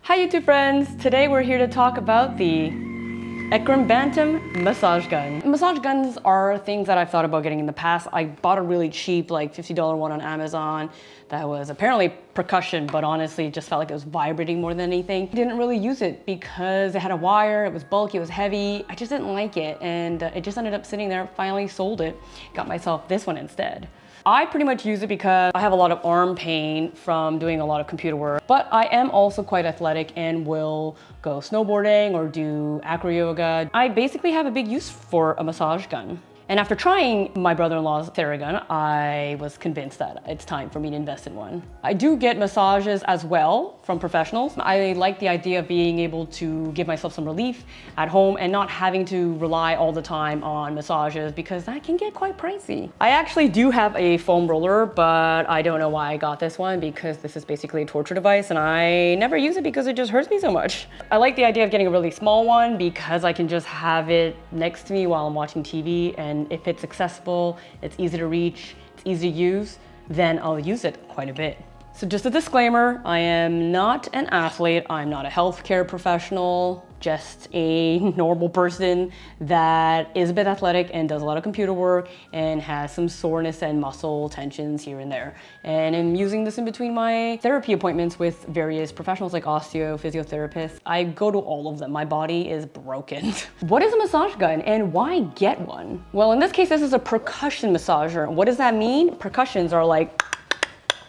Hi YouTube friends! Today we're here to talk about the EKRIN Bantam massage gun. Massage guns are things that I've thought about getting in the past. I bought a really cheap, like $50 one on Amazon that was apparently percussion, but honestly it just felt like it was vibrating more than anything. Didn't really use it because it had a wire, it was bulky, it was heavy. I just didn't like it, and it just ended up sitting there. Finally sold it. Got myself this one instead. I pretty much use it because I have a lot of arm pain from doing a lot of computer work, but I am also quite athletic and will go snowboarding or do acro yoga. I basically have a big use for a massage gun. And after trying my brother-in-law's Theragun, I was convinced that it's time for me to invest in one. I do get massages as well from professionals. I like the idea of being able to give myself some relief at home and not having to rely all the time on massages because that can get quite pricey. I actually do have a foam roller, but I don't know why I got this one because this is basically a torture device and I never use it because it just hurts me so much. I like the idea of getting a really small one because I can just have it next to me while I'm watching TV, and if it's accessible, it's easy to reach, it's easy to use, then I'll use it quite a bit. So just a disclaimer, I am not an athlete, I'm not a healthcare professional, just a normal person that is a bit athletic and does a lot of computer work and has some soreness and muscle tensions here and there. And I'm using this in between my therapy appointments with various professionals like osteo, physiotherapists. I go to all of them. My body is broken. What is a massage gun and why get one? Well, in this case, this is a percussion massager. What does that mean? Percussions are like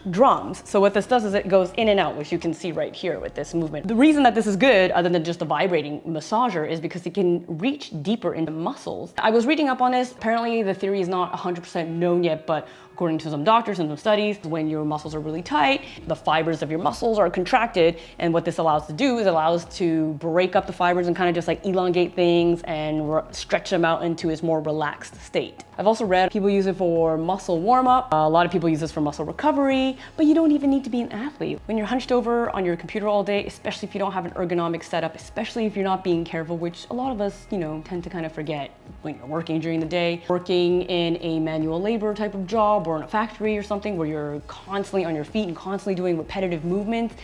drums. So what this does is it goes in and out, which you can see right here with this movement. The reason that this is good, other than just a vibrating massager, is because it can reach deeper into muscles. I was reading up on this. Apparently the theory is not 100% known yet, but according to some doctors and some studies, when your muscles are really tight, the fibers of your muscles are contracted, and what this allows to do is allows to break up the fibers and kind of just like elongate things and stretch them out into its more relaxed state. I've also read people use it for muscle warm-up. A lot of people use this for muscle recovery, but you don't even need to be an athlete. When you're hunched over on your computer all day, especially if you don't have an ergonomic setup, especially if you're not being careful, which a lot of us, tend to kind of forget when you're working during the day, working in a manual labor type of job or in a factory or something where you're constantly on your feet and constantly doing repetitive movements,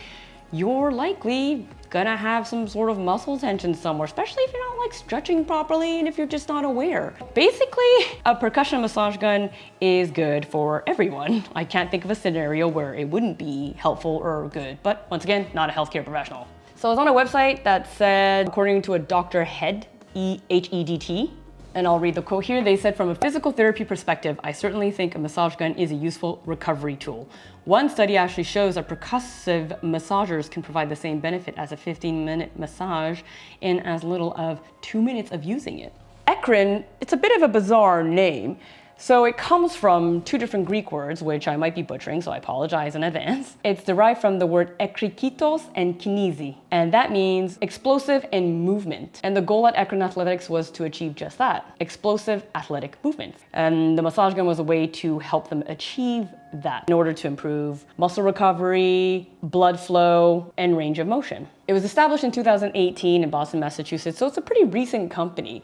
you're likely gonna have some sort of muscle tension somewhere, especially if you're not like stretching properly and if you're just not aware. Basically, a percussion massage gun is good for everyone. I can't think of a scenario where it wouldn't be helpful or good, but once again, not a healthcare professional. So I was on a website that said, according to a Dr. Head, E-H-E-D-T, and I'll read the quote here. They said, from a physical therapy perspective, I certainly think a massage gun is a useful recovery tool. One study actually shows that percussive massagers can provide the same benefit as a 15-minute massage in as little as 2 minutes of using it. EKRIN, it's a bit of a bizarre name. So it comes from two different Greek words, which I might be butchering, so I apologize in advance. It's derived from the word ekrikitos and kinesi, and that means explosive and movement. And the goal at EKRIN Athletics was to achieve just that, explosive athletic movement. And the massage gun was a way to help them achieve that in order to improve muscle recovery, blood flow, and range of motion. It was established in 2018 in Boston, Massachusetts, so it's a pretty recent company,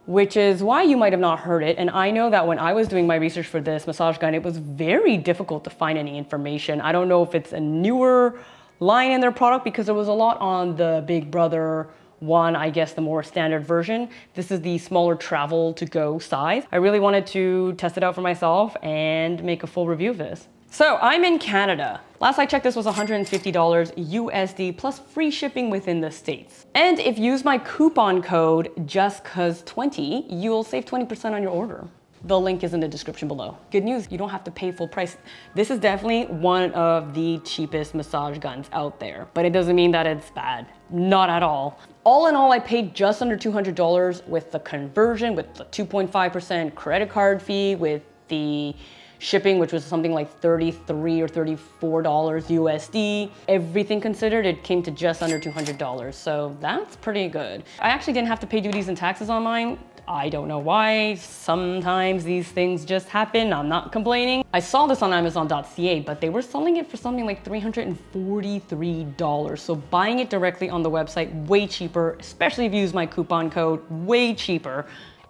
which is why you might have not heard it. And I know that when I was doing my research for this massage gun, it was very difficult to find any information. I don't know if it's a newer line in their product because there was a lot on the Big Brother one, I guess the more standard version. This is the smaller travel to go size. I really wanted to test it out for myself and make a full review of this. So I'm in Canada. Last I checked, this was $150 USD plus free shipping within the States. And if you use my coupon code JustCuz20, you'll save 20% on your order. The link is in the description below. Good news, you don't have to pay full price. This is definitely one of the cheapest massage guns out there, but it doesn't mean that it's bad. Not at all. All in all, I paid just under $200 with the conversion, with the 2.5% credit card fee, with the shipping, which was something like $33 or $34 USD. Everything considered, it came to just under $200. So that's pretty good. I actually didn't have to pay duties and taxes on mine. I don't know why. Sometimes these things just happen. I'm not complaining. I saw this on Amazon.ca, but they were selling it for something like $343. So buying it directly on the website, way cheaper, especially if you use my coupon code, way cheaper.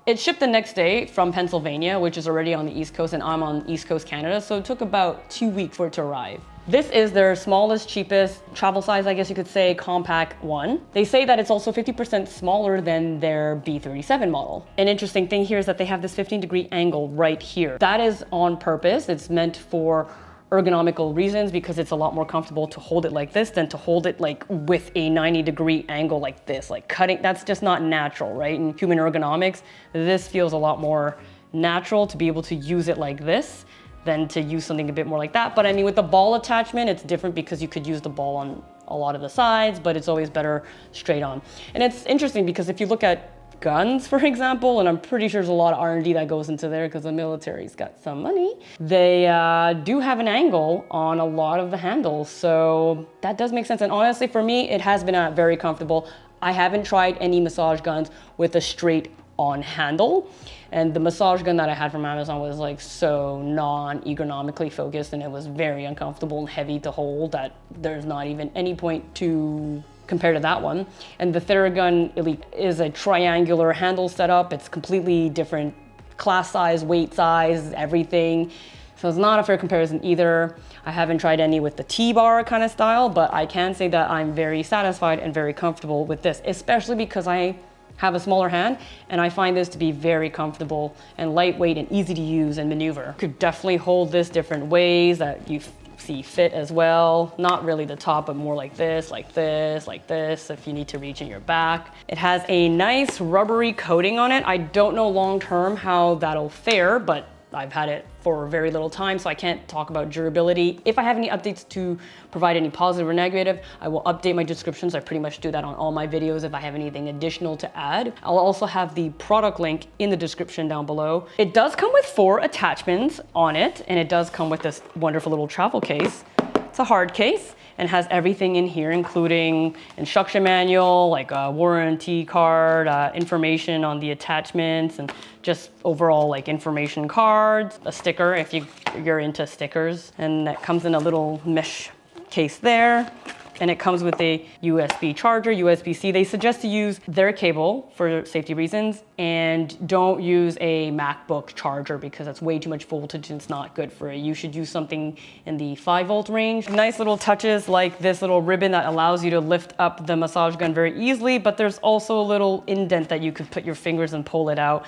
It shipped the next day from Pennsylvania, which is already on the East Coast, and I'm on East Coast Canada, so it took about 2 weeks for it to arrive. This is their smallest, cheapest, travel size, I guess you could say, compact one. They say that it's also 50% smaller than their B37 model. An interesting thing here is that they have this 15-degree angle right here. That is on purpose. It's meant for ergonomical reasons because it's a lot more comfortable to hold it like this than to hold it like with a 90-degree angle like this, like cutting. That's just not natural, right? In human ergonomics, this feels a lot more natural to be able to use it like this than to use something a bit more like that. But I mean, with the ball attachment, it's different because you could use the ball on a lot of the sides, but it's always better straight on. And it's interesting because if you look at guns, for example, and I'm pretty sure there's a lot of R&D that goes into there because the military's got some money, they do have an angle on a lot of the handles. So that does make sense. And honestly, for me, it has been very comfortable. I haven't tried any massage guns with a straight on handle. And the massage gun that I had from Amazon was like so non-ergonomically focused, and it was very uncomfortable and heavy to hold that there's not even any point to compare to that one. And the Theragun Elite is a triangular handle setup. It's completely different class size, weight size, everything. So it's not a fair comparison either. I haven't tried any with the T-bar kind of style, but I can say that I'm very satisfied and very comfortable with this, especially because I have a smaller hand, and I find this to be very comfortable and lightweight and easy to use and maneuver. Could definitely hold this different ways that you see fit as well. Not really the top, but more like this, like this, like this, if you need to reach in your back. It has a nice rubbery coating on it. I don't know long term how that'll fare, but I've had it for very little time, so I can't talk about durability. If I have any updates to provide any positive or negative, I will update my descriptions. I pretty much do that on all my videos if I have anything additional to add. I'll also have the product link in the description down below. It does come with 4 attachments on it, and it does come with this wonderful little travel case. It's a hard case and has everything in here, including instruction manual, like a warranty card, information on the attachments, and just overall like information cards, a sticker if you're into stickers, and that comes in a little mesh case there. And it comes with a USB charger, USB-C. They suggest to use their cable for safety reasons, and don't use a MacBook charger because that's way too much voltage and it's not good for it. You should use something in the 5-volt range. Nice little touches like this little ribbon that allows you to lift up the massage gun very easily, but there's also a little indent that you could put your fingers and pull it out.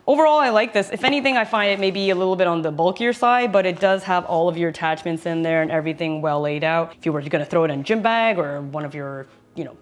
Overall, I like this. If anything, I find it maybe a little bit on the bulkier side, but it does have all of your attachments in there and everything well laid out. If you were gonna throw it in a gym bag or one of your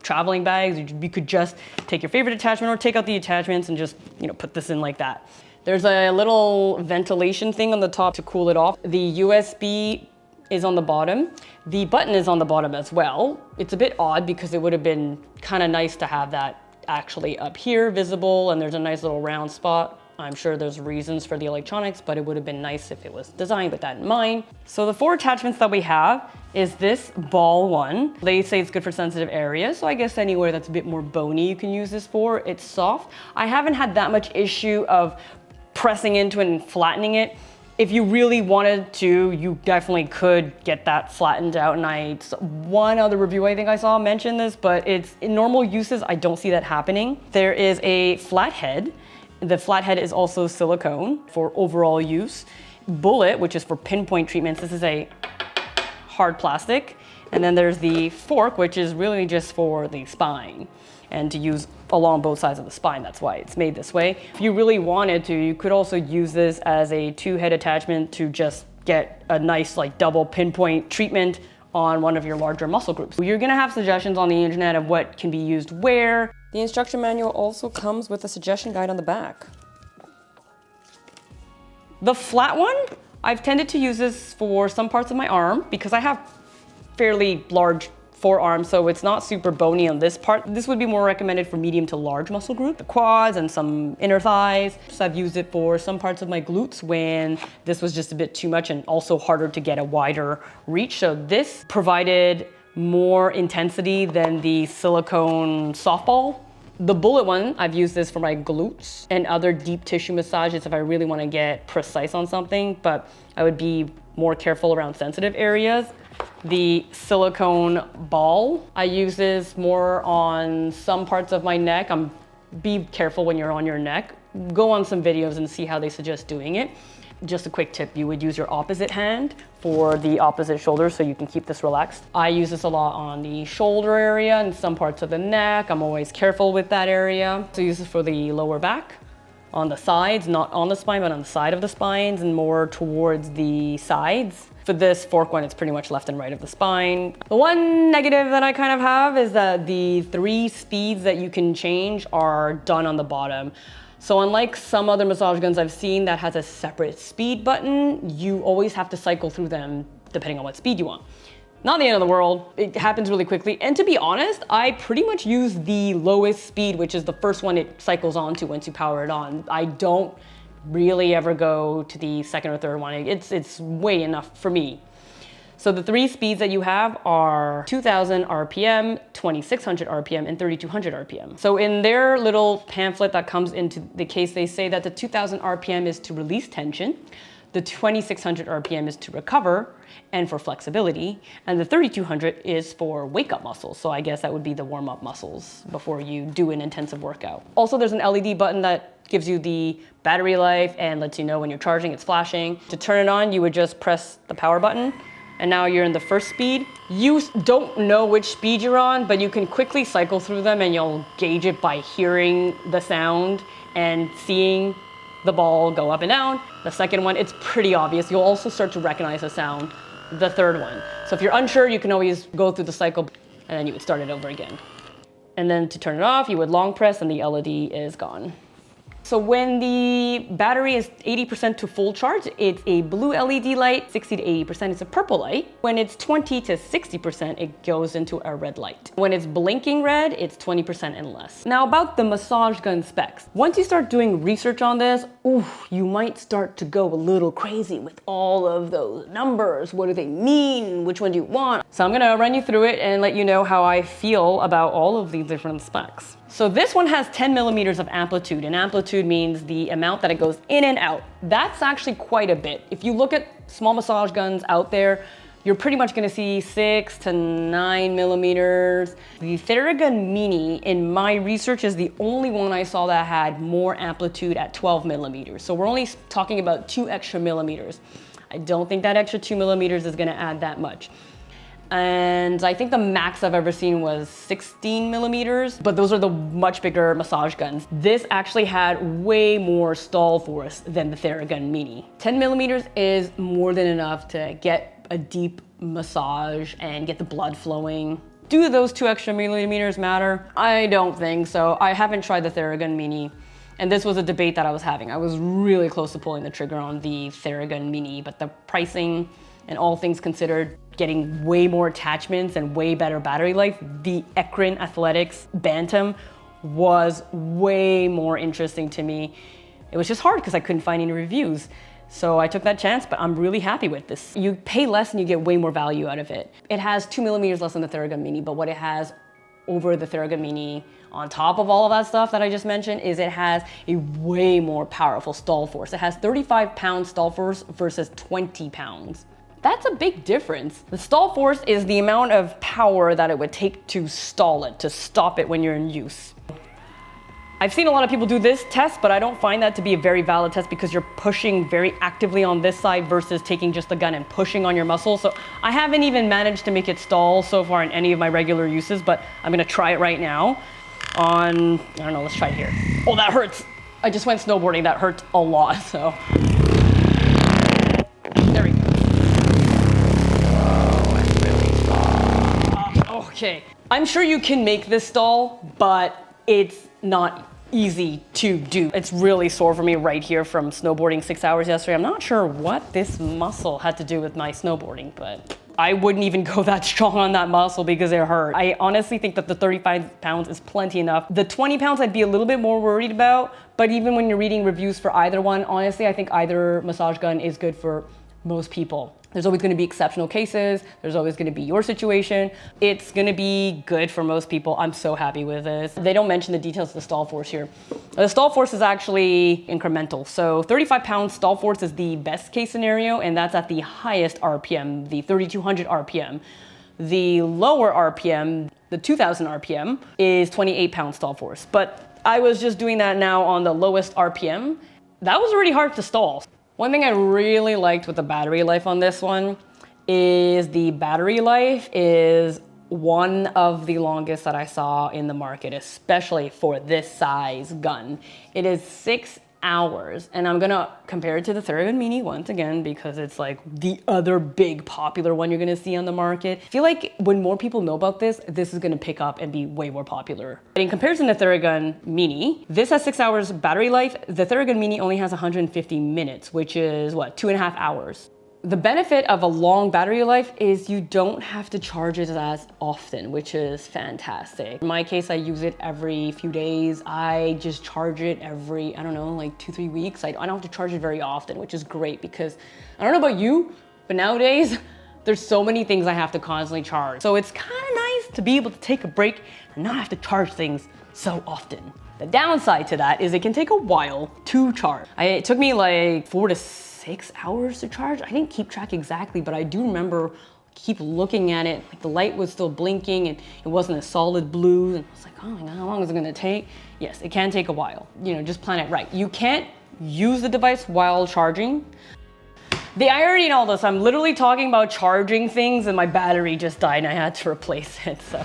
traveling bags, you could just take your favorite attachment or take out the attachments and just put this in like that. There's a little ventilation thing on the top to cool it off. The USB is on the bottom. The button is on the bottom as well. It's a bit odd because it would have been kind of nice to have that actually up here visible, and there's a nice little round spot. I'm sure there's reasons for the electronics, but it would have been nice if it was designed with that in mind. So the 4 attachments that we have is this ball one. They say it's good for sensitive areas, so I guess anywhere that's a bit more bony you can use this for. It's soft. I haven't had that much issue of pressing into it and flattening it. If you really wanted to, you definitely could get that flattened out. And one other review I think I saw mention this, but it's in normal uses, I don't see that happening. There is a flat head. The flat head is also silicone for overall use. Bullet, which is for pinpoint treatments. This is a hard plastic. And then there's the fork, which is really just for the spine and to use along both sides of the spine. That's why it's made this way. If you really wanted to, you could also use this as a 2-head attachment to just get a nice like double pinpoint treatment on one of your larger muscle groups. You're gonna have suggestions on the internet of what can be used where. The instruction manual also comes with a suggestion guide on the back. The flat one, I've tended to use this for some parts of my arm because I have fairly large forearms, so it's not super bony on this part. This would be more recommended for medium to large muscle group, the quads and some inner thighs. So I've used it for some parts of my glutes when this was just a bit too much and also harder to get a wider reach. So this provided more intensity than the silicone softball. The bullet one, I've used this for my glutes and other deep tissue massages if I really want to get precise on something, but I would be more careful around sensitive areas. The silicone ball, I use this more on some parts of my neck. Be careful when you're on your neck. Go on some videos and see how they suggest doing it. Just a quick tip, you would use your opposite hand for the opposite shoulder so you can keep this relaxed. I use this a lot on the shoulder area and some parts of the neck. I'm always careful with that area. So use this for the lower back, on the sides, not on the spine, but on the side of the spines and more towards the sides. For this fork one, it's pretty much left and right of the spine. The one negative that I kind of have is that the 3 speeds that you can change are done on the bottom. So unlike some other massage guns I've seen that has a separate speed button, you always have to cycle through them depending on what speed you want. Not the end of the world, it happens really quickly. And to be honest, I pretty much use the lowest speed, which is the first one it cycles onto once you power it on. I don't really ever go to the second or third one. It's way enough for me. So the 3 speeds that you have are 2000 RPM, 2600 RPM, and 3200 RPM. So in their little pamphlet that comes into the case, they say that the 2000 RPM is to release tension, the 2600 RPM is to recover and for flexibility, and the 3200 is for wake up muscles. So I guess that would be the warm up muscles before you do an intensive workout. Also, there's an LED button that gives you the battery life and lets you know when you're charging, it's flashing. To turn it on, you would just press the power button, and now you're in the first speed. You don't know which speed you're on, but you can quickly cycle through them and you'll gauge it by hearing the sound and seeing the ball go up and down. The second one, it's pretty obvious. You'll also start to recognize the sound. The third one. So if you're unsure, you can always go through the cycle and then you would start it over again. And then to turn it off, you would long press and the LED is gone. So when the battery is 80% to full charge, it's a blue LED light, 60 to 80% it's a purple light. When it's 20 to 60%, it goes into a red light. When it's blinking red, it's 20% and less. Now about the massage gun specs. Once you start doing research on this, you might start to go a little crazy with all of those numbers. What do they mean? Which one do you want? So I'm gonna run you through it and let you know how I feel about all of these different specs. So this one has 10 millimeters of amplitude, and amplitude means the amount that it goes in and out. That's actually quite a bit. If you look at small massage guns out there, you're pretty much gonna see 6 to 9 millimeters. The Theragun Mini, in my research, is the only one I saw that had more amplitude at 12 millimeters. So we're only talking about 2 extra millimeters. I don't think that extra 2 millimeters is gonna add that much. And I think the max I've ever seen was 16 millimeters, but those are the much bigger massage guns. This actually had way more stall force than the Theragun Mini. 10 millimeters is more than enough to get a deep massage and get the blood flowing. Do those 2 extra millimeters matter? I don't think so. I haven't tried the Theragun Mini. And this was a debate that I was having. I was really close to pulling the trigger on the Theragun Mini, but the pricing and all things considered, getting way more attachments and way better battery life, the EKRIN Athletics Bantam was way more interesting to me. It was just hard because I couldn't find any reviews. So I took that chance, but I'm really happy with this. You pay less and you get way more value out of it. It has 2 millimeters less than the Theragun Mini, but what it has over the Theragun Mini, on top of all of that stuff that I just mentioned, is it has a way more powerful stall force. It has 35 pounds stall force versus 20 pounds. That's a big difference. The stall force is the amount of power that it would take to stall it, to stop it when you're in use. I've seen a lot of people do this test, but I don't find that to be a very valid test because you're pushing very actively on this side versus taking just the gun and pushing on your muscle. So I haven't even managed to make it stall so far in any of my regular uses, but I'm gonna try it right now on, I don't know, let's try it here. Oh, that hurts. I just went snowboarding, that hurt a lot, so. There we go. Oh, it's really stall. Okay, I'm sure you can make this stall, but it's not easy to do. It's really sore for me right here from snowboarding 6 hours yesterday. I'm not sure what this muscle had to do with my snowboarding, but I wouldn't even go that strong on that muscle because it hurt. I honestly think that the 35 pounds is plenty enough. The 20 pounds I'd be a little bit more worried about, but even when you're reading reviews for either one, honestly, I think either massage gun is good for most people. There's always going to be exceptional cases. There's always going to be your situation. It's going to be good for most people. I'm so happy with this. They don't mention the details of the stall force here. The stall force is actually incremental. So 35 pounds stall force is the best case scenario, and that's at the highest RPM, the 3200 RPM. The lower RPM, the 2000 RPM, is 28 pounds stall force. But I was just doing that now on the lowest RPM. That was already hard to stall. One thing I really liked with the battery life on this one is the battery life is one of the longest that I saw in the market, especially for this size gun. It is 6 hours, and I'm gonna compare it to the Theragun Mini once again because it's like the other big popular one you're gonna see on the market. I feel like when more people know about this, this is gonna pick up and be way more popular. In comparison to Theragun Mini, this has 6 hours battery life. The Theragun Mini only has 150 minutes, which is what, 2.5 hours. The benefit of a long battery life is you don't have to charge it as often, which is fantastic. In my case, I use it every few days. I just charge it every, I don't know, like 2-3 weeks. I don't have to charge it very often, which is great because I don't know about you, but nowadays there's so many things I have to constantly charge. So it's kind of nice to be able to take a break and not have to charge things so often. The downside to that is it can take a while to charge. It took me like 4 to 6 hours to charge. I didn't keep track exactly, but I do remember keep looking at it. Like the light was still blinking and it wasn't a solid blue. And I was like, oh my God, how long is it gonna take? Yes, it can take a while. You know, just plan it right. You can't use the device while charging. The irony in all this, I'm literally talking about charging things and my battery just died and I had to replace it, so.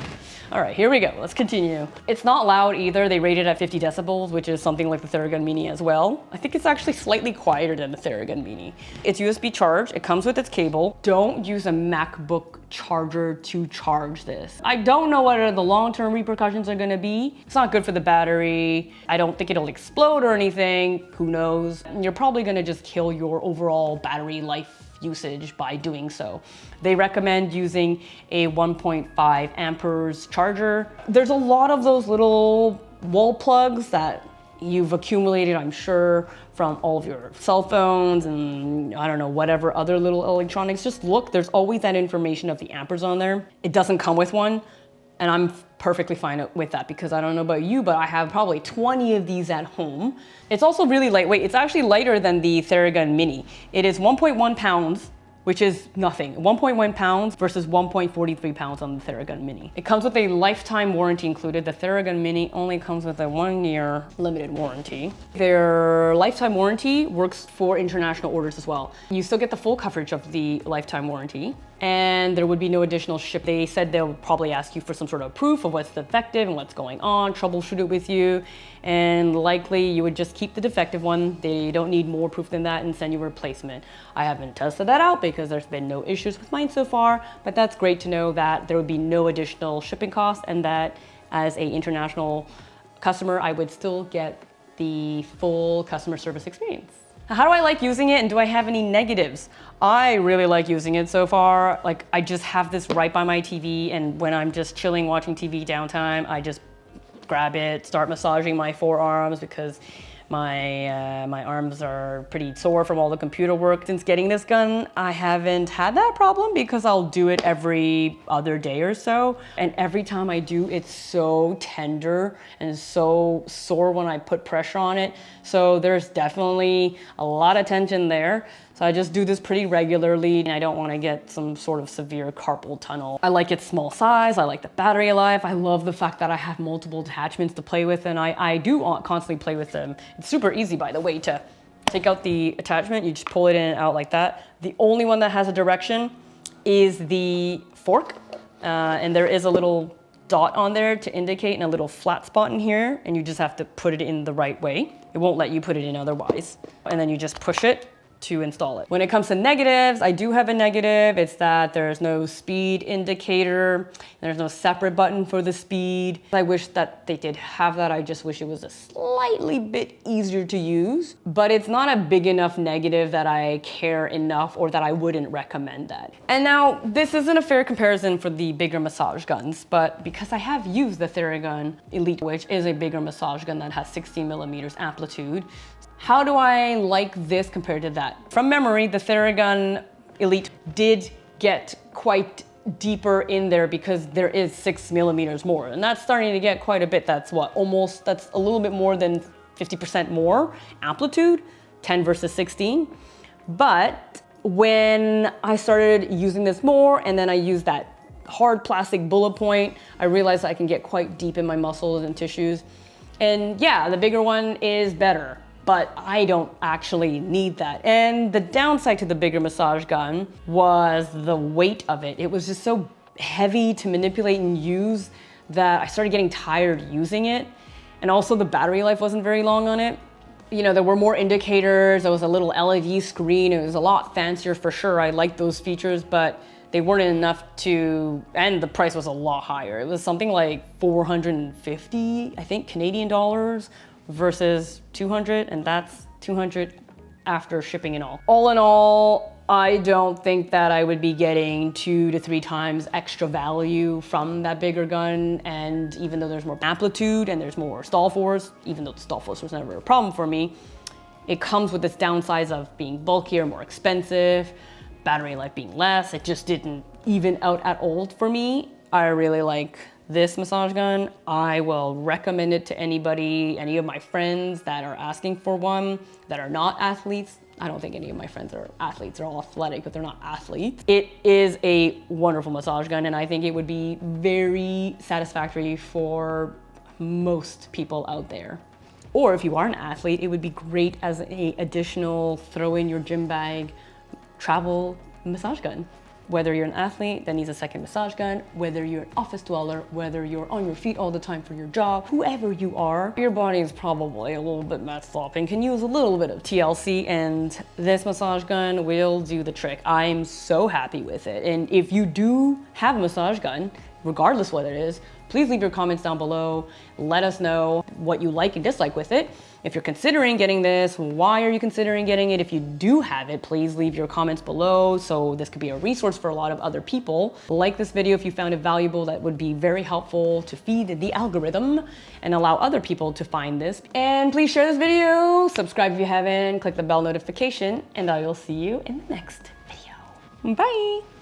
All right, here we go, let's continue. It's not loud either. They rate it at 50 decibels, which is something like the Theragun Mini as well. I think it's actually slightly quieter than the Theragun Mini. It's USB charged, it comes with its cable. Don't use a MacBook charger to charge this. I don't know what the long-term repercussions are gonna be. It's not good for the battery. I don't think it'll explode or anything, who knows. You're probably gonna just kill your overall battery life usage by doing so. They recommend using a 1.5 amperes charger. There's a lot of those little wall plugs that you've accumulated, I'm sure, from all of your cell phones and I don't know, whatever other little electronics. Just look, there's always that information of the amperes on there. It doesn't come with one, and I'm perfectly fine with that because I don't know about you, but I have probably 20 of these at home. It's also really lightweight. It's actually lighter than the Theragun Mini. It is 1.1 pounds, which is nothing. 1.1 pounds versus 1.43 pounds on the Theragun Mini. It comes with a lifetime warranty included. The Theragun Mini only comes with a 1-year limited warranty. Their lifetime warranty works for international orders as well. You still get the full coverage of the lifetime warranty, and there would be no additional ship. They said they'll probably ask you for some sort of proof of what's defective and what's going on, troubleshoot it with you, and likely you would just keep the defective one. They don't need more proof than that and send you a replacement. I haven't tested that out because there's been no issues with mine so far, but that's great to know that there would be no additional shipping costs and that as an international customer, I would still get the full customer service experience. How do I like using it and do I have any negatives? I really like using it so far. Like I just have this right by my TV, and when I'm just chilling watching TV downtime, I just grab it, start massaging my forearms because my arms are pretty sore from all the computer work. Since getting this gun, I haven't had that problem because I'll do it every other day or so. And every time I do, it's so tender and so sore when I put pressure on it. So there's definitely a lot of tension there. So I just do this pretty regularly and I don't want to get some sort of severe carpal tunnel. I like its small size, I like the battery life, I love the fact that I have multiple attachments to play with, and I do constantly play with them. It's super easy, by the way, to take out the attachment, you just pull it in and out like that. The only one that has a direction is the fork, and there is a little dot on there to indicate and a little flat spot in here, and you just have to put it in the right way. It won't let you put it in otherwise. And then you just push it to install it. When it comes to negatives, I do have a negative. It's that there's no speed indicator. There's no separate button for the speed. I wish that they did have that. I just wish it was a slightly bit easier to use, but it's not a big enough negative that I care enough or that I wouldn't recommend that. And now this isn't a fair comparison for the bigger massage guns, but because I have used the Theragun Elite, which is a bigger massage gun that has 16 millimeters amplitude, how do I like this compared to that? From memory, the Theragun Elite did get quite deeper in there because there is 6 millimeters more, and that's starting to get quite a bit. That's what, almost, that's a little bit more than 50% more amplitude, 10 versus 16. But when I started using this more and then I used that hard plastic bullet point, I realized I can get quite deep in my muscles and tissues. And yeah, the bigger one is better. but I don't actually need that. And the downside to the bigger massage gun was the weight of it. It was just so heavy to manipulate and use that I started getting tired using it. And also the battery life wasn't very long on it. You know, there were more indicators, there was a little LED screen, it was a lot fancier for sure. I liked those features, but they weren't enough to, and the price was a lot higher. It was something like 450, I think, Canadian dollars versus 200, and that's 200 after shipping and all. All in all, I don't think that I would be getting 2 to 3 times extra value from that bigger gun. And even though there's more amplitude and there's more stall force, even though the stall force was never a problem for me, it comes with this downside of being bulkier, more expensive, battery life being less. It just didn't even out at all for me. I really like this massage gun. I will recommend it to anybody, any of my friends that are asking for one, that are not athletes. I don't think any of my friends are athletes. They're all athletic, but they're not athletes. It is a wonderful massage gun, and I think it would be very satisfactory for most people out there. Or if you are an athlete, it would be great as an additional throw in your gym bag travel massage gun. Whether you're an athlete that needs a second massage gun, whether you're an office dweller, whether you're on your feet all the time for your job, whoever you are, your body is probably a little bit messed up and can use a little bit of TLC, and this massage gun will do the trick. I'm so happy with it. And if you do have a massage gun, regardless what it is, please leave your comments down below. Let us know what you like and dislike with it. If you're considering getting this, why are you considering getting it? If you do have it, please leave your comments below so this could be a resource for a lot of other people. Like this video if you found it valuable. That would be very helpful to feed the algorithm and allow other people to find this. And please share this video, subscribe if you haven't, click the bell notification, and I will see you in the next video. Bye!